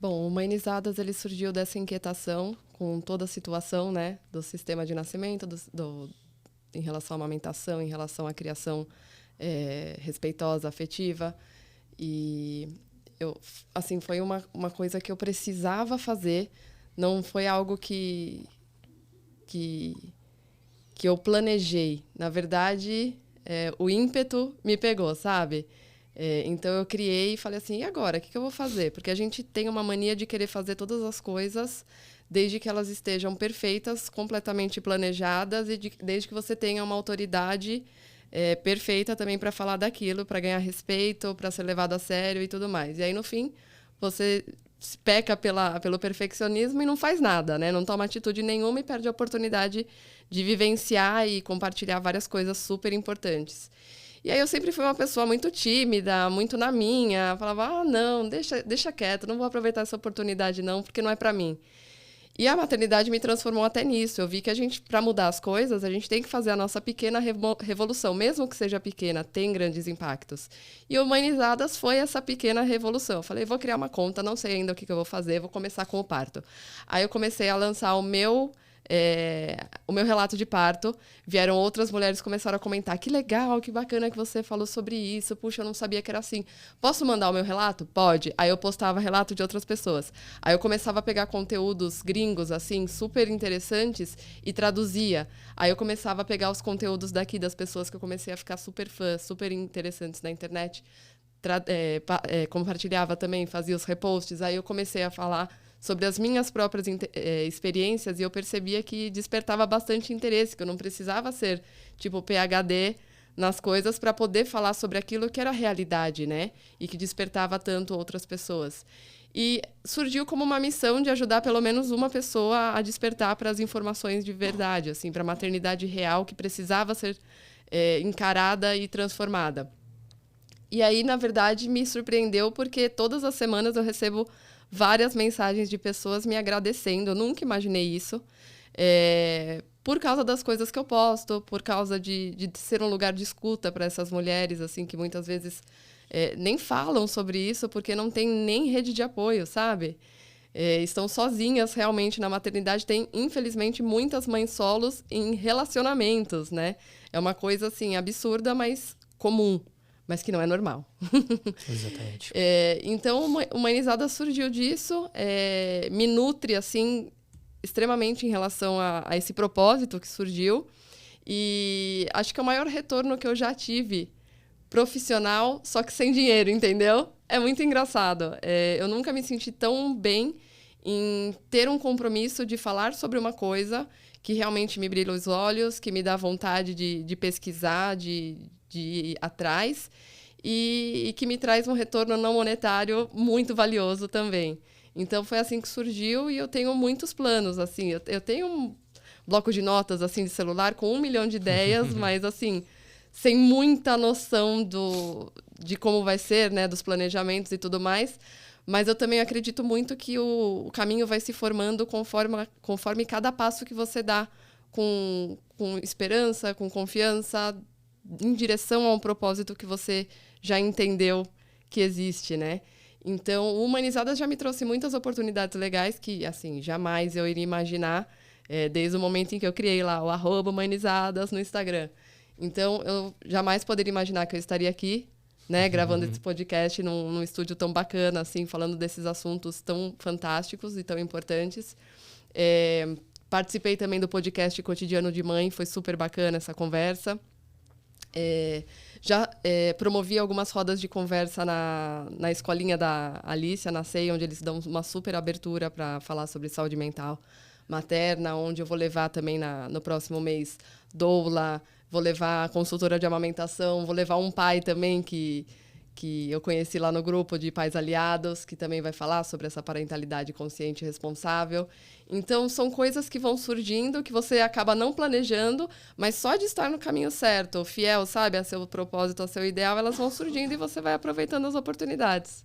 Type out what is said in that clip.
Bom, o Humanizadas ele surgiu dessa inquietação com toda a situação, né, do sistema de nascimento, em relação à amamentação, em relação à criação respeitosa, afetiva. E assim, foi uma coisa que eu precisava fazer, não foi algo que, que eu planejei. Na verdade, o ímpeto me pegou, sabe? Então eu criei e falei assim, e agora? O que eu vou fazer? Porque a gente tem uma mania de querer fazer todas as coisas desde que elas estejam perfeitas, completamente planejadas, e desde que você tenha uma autoridade perfeita também para falar daquilo, para ganhar respeito, para ser levado a sério e tudo mais. E aí, no fim, você peca pelo perfeccionismo e não faz nada, né? Não toma atitude nenhuma e perde a oportunidade de vivenciar e compartilhar várias coisas super importantes. E aí eu sempre fui uma pessoa muito tímida, muito na minha. Falava, não, deixa quieto, não vou aproveitar essa oportunidade não, porque não é para mim. E a maternidade me transformou até nisso. Eu vi que para mudar as coisas, a gente tem que fazer a nossa pequena revolução. Mesmo que seja pequena, tem grandes impactos. E o Humanizadas foi essa pequena revolução. Eu falei, vou criar uma conta, não sei ainda o que eu vou fazer, vou começar com o parto. Aí eu comecei a lançar o meu relato de parto. Vieram outras mulheres, começaram a comentar, que legal, que bacana que você falou sobre isso, puxa, eu não sabia que era assim. Posso mandar o meu relato? Pode. Aí eu postava relato de outras pessoas. Aí eu começava a pegar conteúdos gringos, assim, super interessantes e traduzia. Aí eu começava a pegar os conteúdos daqui, das pessoas que eu comecei a ficar super fã, super interessantes na internet, compartilhava também, fazia os reposts. Aí eu comecei a falar sobre as minhas próprias experiências e eu percebia que despertava bastante interesse, que eu não precisava ser, tipo, PhD nas coisas para poder falar sobre aquilo que era realidade, né? E que despertava tanto outras pessoas. E surgiu como uma missão de ajudar pelo menos uma pessoa a despertar para as informações de verdade, assim, para a maternidade real que precisava ser encarada e transformada. E aí, na verdade, me surpreendeu porque todas as semanas eu recebo várias mensagens de pessoas me agradecendo. Eu nunca imaginei isso. Por causa das coisas que eu posto, por causa de ser um lugar de escuta para essas mulheres, assim, que muitas vezes nem falam sobre isso porque não tem nem rede de apoio, sabe? Estão sozinhas realmente na maternidade. Tem, infelizmente, muitas mães solos em relacionamentos, né? É uma coisa, assim, absurda, mas comum, mas que não é normal. Exatamente. Então, Humanizada surgiu disso, me nutre, assim, extremamente em relação a esse propósito que surgiu. E acho que é o maior retorno que eu já tive profissional, só que sem dinheiro, entendeu? É muito engraçado. Eu nunca me senti tão bem em ter um compromisso de falar sobre uma coisa que realmente me brilha os olhos, que me dá vontade de pesquisar, de ir atrás, e que me traz um retorno não monetário muito valioso também. Então, foi assim que surgiu e eu tenho muitos planos, assim. Eu tenho um bloco de notas, assim, de celular com 1 milhão de ideias, mas, assim, sem muita noção de como vai ser, né, dos planejamentos e tudo mais. Mas eu também acredito muito que o caminho vai se formando conforme cada passo que você dá com esperança, com confiança, em direção a um propósito que você já entendeu que existe, né? Então, o Humanizadas já me trouxe muitas oportunidades legais que, assim, jamais eu iria imaginar, desde o momento em que eu criei lá o @Humanizadas no Instagram. Então, eu jamais poderia imaginar que eu estaria aqui, né, gravando esse podcast num estúdio tão bacana, assim, falando desses assuntos tão fantásticos e tão importantes. Participei também do podcast Cotidiano de Mãe, foi super bacana essa conversa. Já promovi algumas rodas de conversa na escolinha da Alicia, na CEI, onde eles dão uma super abertura para falar sobre saúde mental materna, onde eu vou levar também no próximo mês doula, vou levar a consultora de amamentação, vou levar um pai também que eu conheci lá no grupo de pais aliados, que também vai falar sobre essa parentalidade consciente e responsável. Então, são coisas que vão surgindo, que você acaba não planejando, mas só de estar no caminho certo, fiel, sabe, a seu propósito, a seu ideal, elas vão surgindo e você vai aproveitando as oportunidades.